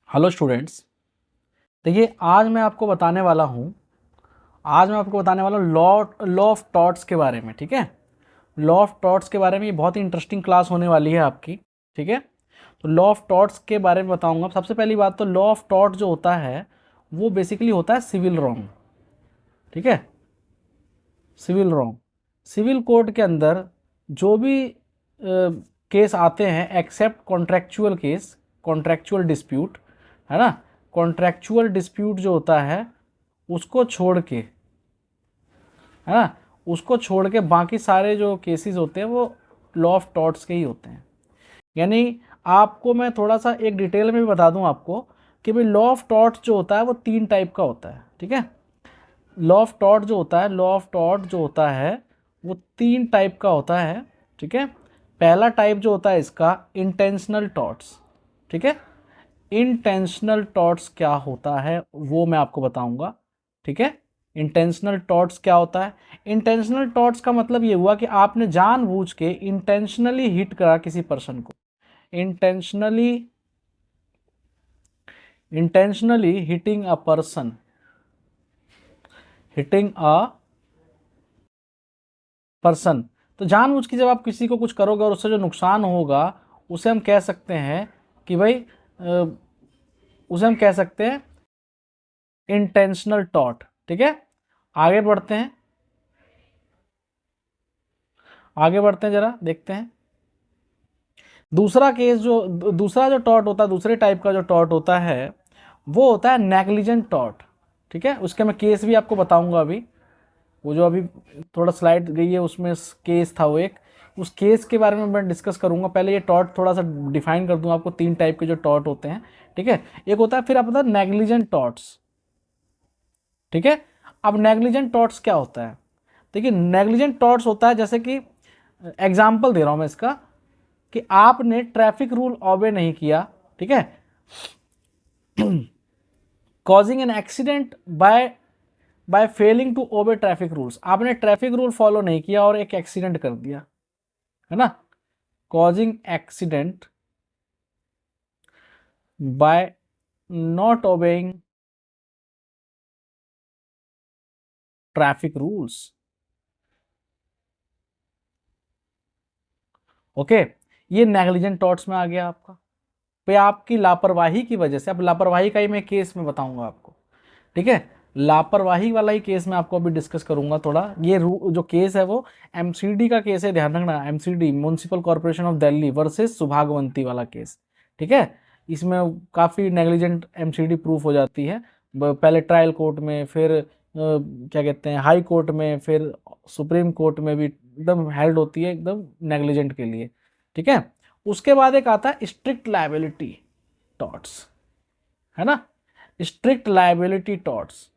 Hello students. देखिए आज मैं आपको बताने वाला हूँ लॉ ऑफ टॉर्ट्स के बारे में। ठीक है, लॉ ऑफ टॉर्ट्स के बारे में ये बहुत ही इंटरेस्टिंग क्लास होने वाली है आपकी। ठीक है, तो लॉ ऑफ टॉर्ट्स के बारे में बताऊंगा। सबसे पहली बात तो लॉ ऑफ टॉर्ट जो होता है वो बेसिकली होता है सिविल रॉन्ग। ठीक है, सिविल रॉन्ग, सिविल कोर्ट के अंदर जो भी केस आते हैं except contractual case, contractual dispute, है ना। कॉन्ट्रेक्चुअल डिस्प्यूट जो होता है उसको छोड़ के, है ना, उसको छोड़ के बाकी सारे जो केसेस होते हैं वो लॉ ऑफ टॉर्ट्स के ही होते हैं। यानी आपको मैं थोड़ा सा एक डिटेल में भी बता दूं आपको कि भाई लॉ ऑफ टॉर्ट्स जो होता है वो 3 टाइप का होता है। ठीक है, लॉ ऑफ टॉर्ट जो होता है वो 3 टाइप का होता है। ठीक है, पहला टाइप जो होता है इसका इंटेंशनल टॉर्ट्स। ठीक है, इंटेंशनल टॉर्ट्स क्या होता है वो मैं आपको बताऊंगा। ठीक है, इंटेंशनल टॉर्ट्स क्या होता है। इंटेंशनल टॉर्ट्स का मतलब ये हुआ कि आपने जानबूझ के इंटेंशनली हिट करा किसी पर्सन को, intentionally intentionally hitting a person, hitting a person. तो जानबूझ के जब आप किसी को कुछ करोगे और उससे जो नुकसान होगा उसे हम कह सकते हैं कि भाई उसे हम कह सकते हैं इंटेंशनल टॉर्ट। ठीक है, आगे बढ़ते हैं, आगे बढ़ते हैं, जरा देखते हैं दूसरा केस। जो दूसरा जो टॉर्ट होता है, दूसरे टाइप का जो टॉर्ट होता है वो होता है नेग्लिजेंट टॉर्ट। ठीक है, उसके मैं केस भी आपको बताऊंगा अभी। वो जो अभी थोड़ा स्लाइड गई है उसमें केस था, वो एक उस केस के बारे में मैं डिस्कस करूंगा। पहले ये टॉर्ट थोड़ा सा डिफाइन कर दूं आपको। 3 टाइप के जो टॉर्ट होते हैं, ठीक है, एक होता है, फिर आप बता नेग्लिजेंट टॉर्ट्स। ठीक है, अब नेग्लिजेंट टॉर्ट्स क्या होता है। देखिए, नेग्लिजेंट टॉर्ट्स होता है, जैसे कि एग्जाम्पल दे रहा हूं मैं इसका, कि आपने ट्रैफिक रूल ऑबे नहीं किया। ठीक है, causing an accident by failing to obey traffic rules. आपने ट्रैफिक रूल फॉलो नहीं किया और एक एक्सीडेंट कर दिया, है ना। Causing accident by not obeying traffic rules. Okay, ये नेग्लिजेंट टॉर्ट्स में आ गया आपका। पे आपकी लापरवाही की वजह से, अब लापरवाही का ही मैं केस में बताऊंगा आपको। ठीक है, लापरवाही वाला ही केस मैं आपको अभी डिस्कस करूंगा थोड़ा। ये जो केस है वो एमसीडी का केस है, ध्यान रखना, MCD municipal corporation of Delhi versus Subhagwanti वाला केस। ठीक है, इसमें काफ़ी नेग्लिजेंट एमसीडी प्रूफ हो जाती है। पहले ट्रायल कोर्ट में, फिर क्या कहते हैं हाई कोर्ट में, फिर सुप्रीम कोर्ट में भी एकदम हेल्ड होती है एकदम नेग्लिजेंट के लिए। ठीक है, उसके बाद एक आता है स्ट्रिक्ट लायबिलिटी टॉर्ट्स, है ना। Strict liability torts,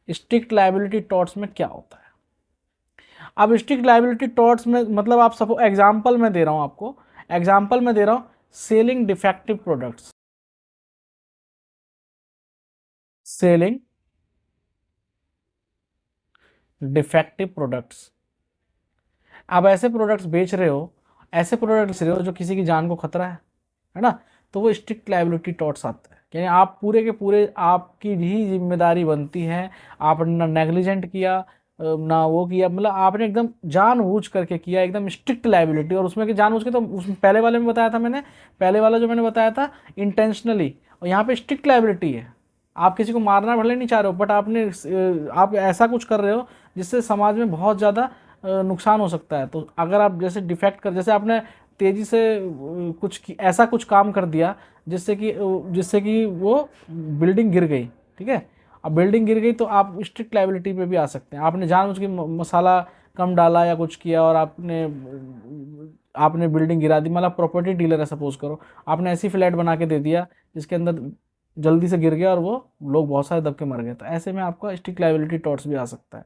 strict liability torts में क्या होता है। अब स्ट्रिक्ट लायबिलिटी टॉर्ट्स में मतलब, आप सपोज एग्जांपल में दे रहा हूं आपको, एग्जांपल में दे रहा हूं, selling defective products, selling defective products. आप ऐसे प्रोडक्ट्स बेच रहे हो, ऐसे प्रोडक्ट्स रहे हो जो किसी की जान को खतरा है ना, तो वो स्ट्रिक्ट लायबिलिटी टॉर्ट्स आता है। यानी आप पूरे के पूरे आपकी ही जिम्मेदारी बनती है। आपने ना नेग्लिजेंट किया, ना वो किया, मतलब आपने एकदम जानबूझ करके किया, एकदम स्ट्रिक्ट लायबिलिटी। और उसमें कि जानबूझ के, तो उसमें पहले वाले में बताया था मैंने, पहले वाला जो मैंने बताया था इंटेंशनली, और यहाँ पे स्ट्रिक्ट लायबिलिटी है। आप किसी को मारना भले नहीं चाह रहे हो, बट आपने आप ऐसा कुछ कर रहे हो जिससे समाज में बहुत ज़्यादा नुकसान हो सकता है। तो अगर आप जैसे डिफेक्ट कर, जैसे आपने तेज़ी से ऐसा कुछ काम कर दिया जिससे कि वो बिल्डिंग गिर गई। ठीक है, अब बिल्डिंग गिर गई तो आप स्ट्रिक्ट लायबिलिटी पे भी आ सकते हैं। आपने जानबूझ के मसाला कम डाला या कुछ किया और आपने आपने बिल्डिंग गिरा दी। मतलब प्रॉपर्टी डीलर है, सपोज करो, आपने ऐसी फ्लैट बना के दे दिया जिसके अंदर जल्दी से गिर गया और वो लोग बहुत सारे दब के मर गए, तो ऐसे में आपका स्ट्रिक्ट लायबिलिटी टॉर्ट्स भी आ सकता है।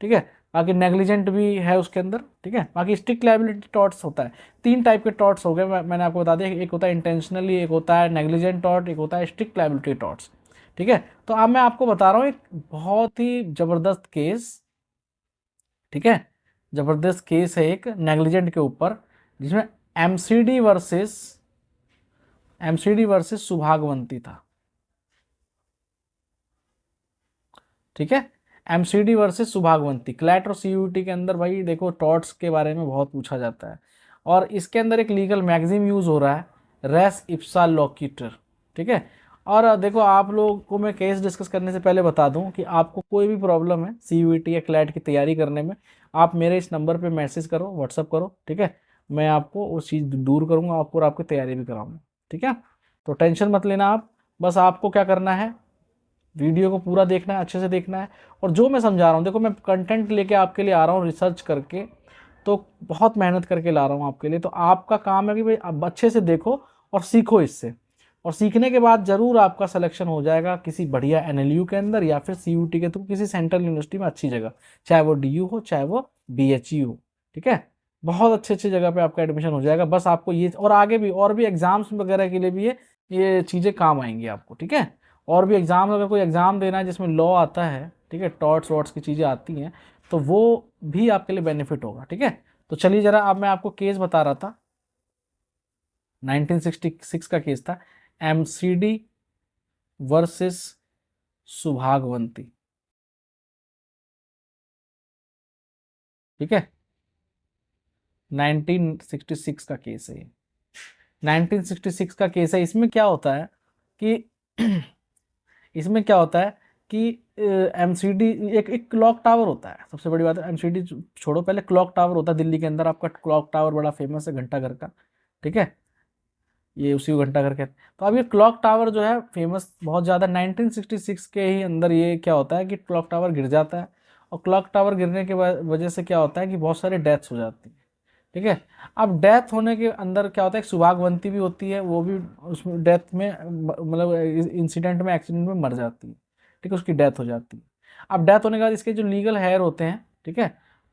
ठीक है, बाकी नेग्लिजेंट भी है उसके अंदर। ठीक है, बाकी स्ट्रिक्ट लायबिलिटी टॉर्ट्स होता है। 3 टाइप के टॉर्ट्स हो गए, मैंने आपको बता दिया। एक होता है इंटेंशनली, एक होता है नेग्लिजेंट टॉर्ट, एक होता है स्ट्रिक्ट लायबिलिटी टॉर्ट्स। ठीक है, तो अब मैं आपको बता रहा हूँ एक बहुत ही ज़बरदस्त केस। ठीक है, ज़बरदस्त केस है एक नेग्लिजेंट के ऊपर, जिसमें एमसीडी वर्सेस एमसीडी वर्सेस सुभागवंती था, ठीक है। एमसीडी वर्सेस सुभागवंती, क्लैट और सीयूटी के अंदर भाई देखो टॉर्ट्स के बारे में बहुत पूछा जाता है, और इसके अंदर एक लीगल मैगजीम यूज हो रहा है, रेस इप्सा लोक्यूटर, ठीक है। और देखो आप लोगों को मैं केस डिस्कस करने से पहले बता दूं कि आपको कोई भी प्रॉब्लम है सीयूटी या क्लैट की तैयारी करने में, आप मेरे इस नंबर पे मैसेज करो, व्हाट्सअप करो, ठीक है। मैं आपको उस चीज़ दूर करूंगा आपको, और आपकी तैयारी भी कराऊंगा, ठीक है। तो टेंशन मत लेना आप, बस आपको क्या करना है, वीडियो को पूरा देखना है, अच्छे से देखना है। और जो मैं समझा रहा हूँ, देखो मैं कंटेंट लेके आपके लिए आ रहा हूँ रिसर्च करके, तो बहुत मेहनत करके ला रहा हूँ आपके लिए, तो आपका काम है कि भाई आप अच्छे से देखो और सीखो इससे, और सीखने के बाद ज़रूर आपका सिलेक्शन हो जाएगा किसी बढ़िया एनएलयू के अंदर या फिर सीयूटी के थ्रू किसी सेंट्रल यूनिवर्सिटी में अच्छी जगह, चाहे वो डीयू हो चाहे वो बीएचयू हो, ठीक है। बहुत अच्छे अच्छी जगह पे आपका एडमिशन हो जाएगा। बस आपको ये, और आगे भी और भी एग्जाम्स वगैरह के लिए भी ये चीज़ें काम आएंगी आपको, ठीक है। और भी एग्ज़ाम, अगर कोई एग्ज़ाम देना है जिसमें लॉ आता है, ठीक है, टॉर्ट्स वॉट्स की चीज़ें आती हैं, तो वो भी आपके लिए बेनिफिट होगा, ठीक है। तो चलिए ज़रा, अब मैं आपको केस बता रहा था, 1966 का केस था, एमसीडी वर्सेस सुभागवंती, ठीक है। 1966 का केस है ये, 1966 का केस है। इसमें क्या होता है कि इसमें क्या होता है कि एमसीडी एक एक क्लॉक टावर होता है, सबसे बड़ी बात है एमसीडी छोड़ो, पहले क्लॉक टावर होता है दिल्ली के अंदर, आपका क्लॉक टावर बड़ा फेमस है घंटा घर का, ठीक है, ये उसी को घंटा घर कहते हैं। तो अब ये क्लॉक टावर जो है फेमस बहुत ज़्यादा, 1966 के ही अंदर ये क्या होता है कि क्लॉक टावर गिर जाता है, और क्लॉक टावर गिरने के वजह से क्या होता है कि बहुत सारे डेथ्स हो जाती है, ठीक है। अब डेथ होने के अंदर क्या होता है, एक सुभागवंती भी होती है, वो भी उसमें डेथ में मतलब इंसिडेंट में एक्सीडेंट में मर जाती है, ठीक है, उसकी डेथ हो जाती है। अब डेथ होने के बाद इसके जो लीगल हायर होते हैं, ठीक है,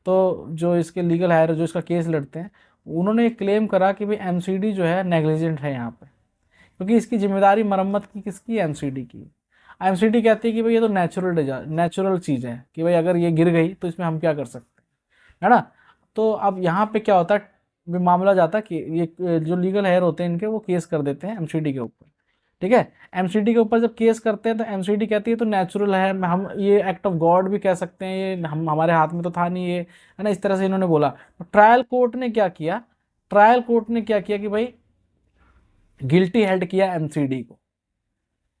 तो जो इसके लीगल हायर जो इसका केस लड़ते हैं, उन्होंने क्लेम करा कि भाई एमसीडी जो है नेग्लिजेंट है यहाँ पे, क्योंकि इसकी जिम्मेदारी मरम्मत की किसकी, एमसीडी की। एमसीडी कहती है कि भाई ये तो नेचुरल चीज़ है, कि भाई अगर ये गिर गई तो इसमें हम क्या कर सकते हैं, है ना। तो अब यहाँ पे क्या होता है, मामला जाता है कि ये जो लीगल हेयर होते हैं इनके, वो केस कर देते हैं एमसीडी के ऊपर, ठीक है। एमसीडी के ऊपर जब केस करते हैं तो एमसीडी कहती है तो नेचुरल है, हम ये एक्ट ऑफ गॉड भी कह सकते हैं, ये हम हमारे हाथ में तो था नहीं ये, है ना, इस तरह से इन्होंने बोला। तो ट्रायल कोर्ट ने क्या किया, ट्रायल कोर्ट ने क्या किया कि भाई गिल्टी हेल्ड किया एमसीडी को,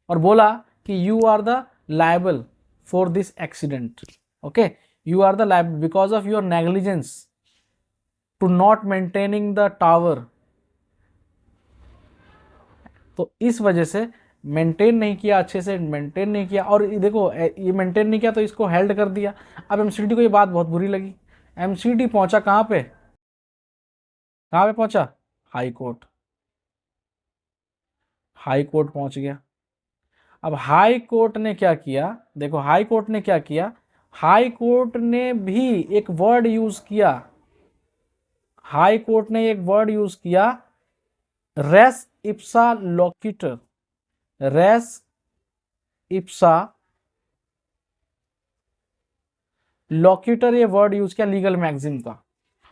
और बोला कि you are the liable for this accident, okay, you are the liable because of your negligence to not maintaining the tower. तो इस वजह से मेंटेन नहीं किया, अच्छे से मेंटेन नहीं किया, और देखो ये मेंटेन नहीं किया तो इसको हेल्ड कर दिया। अब एमसीडी को ये बात बहुत बुरी लगी, एमसीडी पहुंचा कहां पे, कहां पे पहुंचा, हाई कोर्ट, हाई कोर्ट पहुंच गया। अब हाई कोर्ट ने क्या किया, देखो हाई कोर्ट ने क्या किया, हाई कोर्ट ने भी एक वर्ड यूज किया, हाई कोर्ट ने एक वर्ड यूज किया, रेस इप्सा लोक्यूटर, रेस इप्सा लोक्यूटर, ये वर्ड यूज किया लीगल मैगजीन का।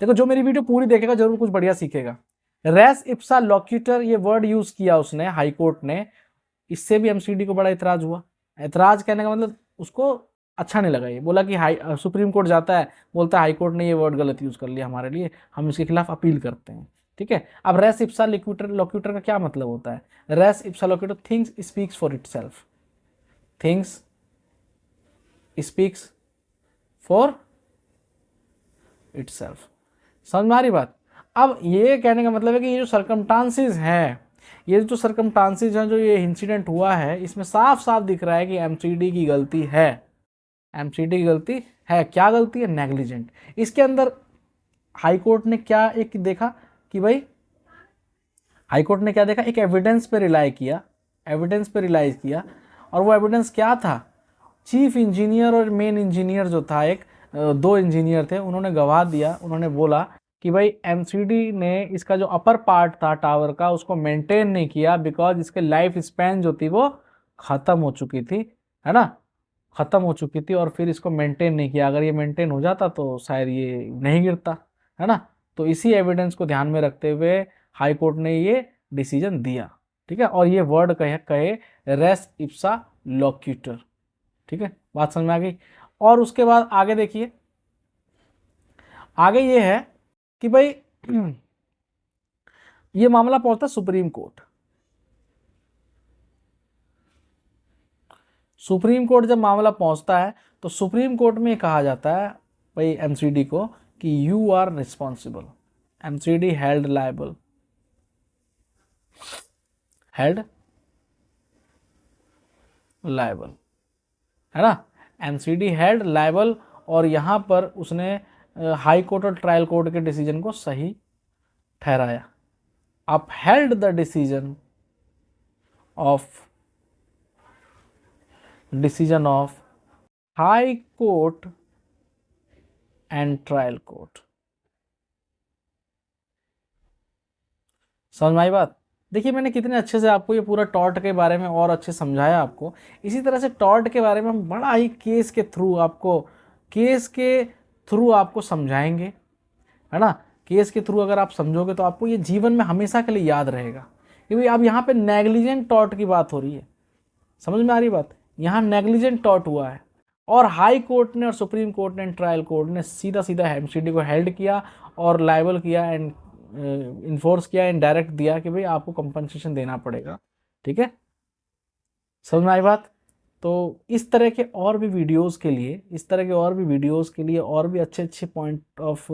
देखो जो मेरी वीडियो पूरी देखेगा जरूर कुछ बढ़िया सीखेगा। रेस इप्सा लोक्यूटर ये वर्ड यूज किया उसने, हाई कोर्ट ने, इससे भी एमसीडी को बड़ा इतराज हुआ। इतराज कहने का मतलब उसको अच्छा नहीं लगा, ये बोला कि हाई सुप्रीम कोर्ट जाता है, बोलता है हाई कोर्ट ने ये वर्ड गलत यूज कर लिया हमारे लिए, हम इसके खिलाफ अपील करते हैं, ठीक है। अब रेस इप्सा लोक्यूटर का क्या मतलब होता है, res ipsa loquitur, things speaks for itself, things speaks for itself, समझ में आ रही बात। अब ये कहने का मतलब है कि ये जो सरकमटांसिस हैं, ये जो सरकमटांसिस हैं, जो ये इंसिडेंट हुआ है, इसमें साफ साफ दिख रहा है कि एमसीडी की गलती है, एमसीडी की गलती है। क्या गलती है, नेग्लिजेंट। इसके अंदर हाई कोर्ट ने क्या एक देखा कि भाई, हाई कोर्ट ने क्या देखा, एक एविडेंस पे रिलाई किया, एविडेंस पे रिलाई किया, और वो एविडेंस क्या था, चीफ इंजीनियर और मेन इंजीनियर जो था, एक दो इंजीनियर थे, उन्होंने गवाह दिया, उन्होंने बोला कि भाई एमसीडी ने इसका जो अपर पार्ट था टावर का उसको मेंटेन नहीं किया, बिकॉज इसके लाइफ स्पैन जो थी वो ख़त्म हो चुकी थी, है ना, ख़त्म हो चुकी थी, और फिर इसको मेंटेन नहीं किया। अगर ये मेंटेन हो जाता तो शायद ये नहीं गिरता, है ना। तो इसी एविडेंस को ध्यान में रखते हुए हाई कोर्ट ने ये डिसीजन दिया, ठीक है, और ये वर्ड कहे कहे रेस इप्सा लोक्यूटर। ठीक है, बात समझ में आ गई। और उसके बाद आगे देखिए, आगे ये है कि भाई ये मामला पहुंचता है सुप्रीम कोर्ट। सुप्रीम कोर्ट जब मामला पहुंचता है तो सुप्रीम कोर्ट में कहा जाता है भाई एमसीडी को कि you are responsible, MCD held liable, held liable, है ना, एमसीडी हेल्ड लायबल। और यहां पर उसने हाई कोर्ट और ट्रायल कोर्ट के डिसीजन को सही ठहराया, upheld the decision of high court and trial court. समझ में आई बात? देखिए मैंने कितने अच्छे से आपको ये पूरा टॉर्ट के बारे में और अच्छे समझाया आपको। इसी तरह से टॉर्ट के बारे में हम बड़ा ही केस के थ्रू आपको समझाएंगे, है ना। केस के थ्रू अगर आप समझोगे तो आपको ये जीवन में हमेशा के लिए याद रहेगा। क्योंकि अब यहाँ पे नेग्लिजेंट टॉर्ट की बात हो रही है, समझ में आ रही बात? यहाँ नेग्लिजेंट टॉर्ट हुआ है और हाई कोर्ट ने और सुप्रीम कोर्ट ने ट्रायल कोर्ट ने सीधा सीधा एमसीडी को हेल्ड किया और लायबल किया एंड इन्फोर्स किया, इनडायरेक्ट दिया कि भाई आपको कंपनसेशन देना पड़ेगा। ठीक है, समझ में आई बात? तो इस तरह के और भी वीडियोस के लिए और भी अच्छे अच्छे पॉइंट ऑफ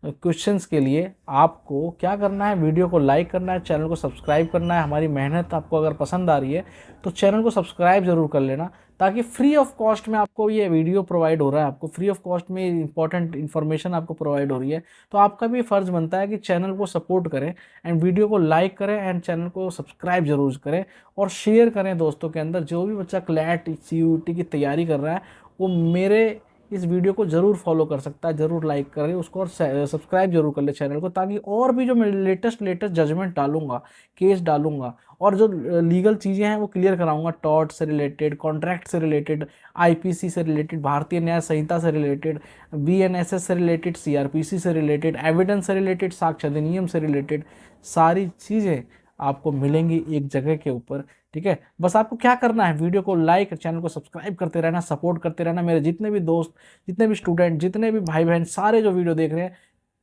क्वेश्चंस के लिए आपको क्या करना है, वीडियो को लाइक करना है, चैनल को सब्सक्राइब करना है। हमारी मेहनत आपको अगर पसंद आ रही है तो चैनल को सब्सक्राइब जरूर कर लेना, ताकि फ्री ऑफ कॉस्ट में आपको ये वीडियो प्रोवाइड हो रहा है, आपको फ्री ऑफ कॉस्ट में इंपॉर्टेंट इन्फॉर्मेशन आपको प्रोवाइड हो रही है। तो आपका भी फर्ज बनता है कि चैनल को सपोर्ट करें एंड वीडियो को लाइक करें एंड चैनल को सब्सक्राइब जरूर करें और शेयर करें दोस्तों के अंदर। जो भी बच्चा क्लैट CUET की तैयारी कर रहा है वो मेरे इस वीडियो को जरूर फॉलो कर सकता है, जरूर लाइक करें उसको और सब्सक्राइब जरूर कर ले चैनल को, ताकि और भी जो मैं लेटेस्ट जजमेंट डालूंगा, केस डालूंगा और जो लीगल चीज़ें हैं वो क्लियर कराऊंगा, टॉर्ट से रिलेटेड, कॉन्ट्रैक्ट से रिलेटेड, IPC से रिलेटेड, भारतीय न्याय संहिता से रिलेटेड, BNSS से रिलेटेड, CRPC से रिलेटेड, एविडेंस से रिलेटेड, साक्ष्य अधिनियम से रिलेटेड, सारी चीज़ें आपको मिलेंगी एक जगह के ऊपर। ठीक है, बस आपको क्या करना है, वीडियो को लाइक, चैनल को सब्सक्राइब करते रहना, सपोर्ट करते रहना। मेरे जितने भी दोस्त, जितने भी स्टूडेंट, जितने भी भाई बहन, सारे जो वीडियो देख रहे हैं,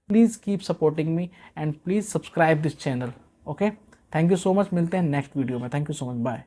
please keep supporting me and please subscribe this channel. Okay, thank you so much, मिलते हैं नेक्स्ट वीडियो में। Thank you so much, bye.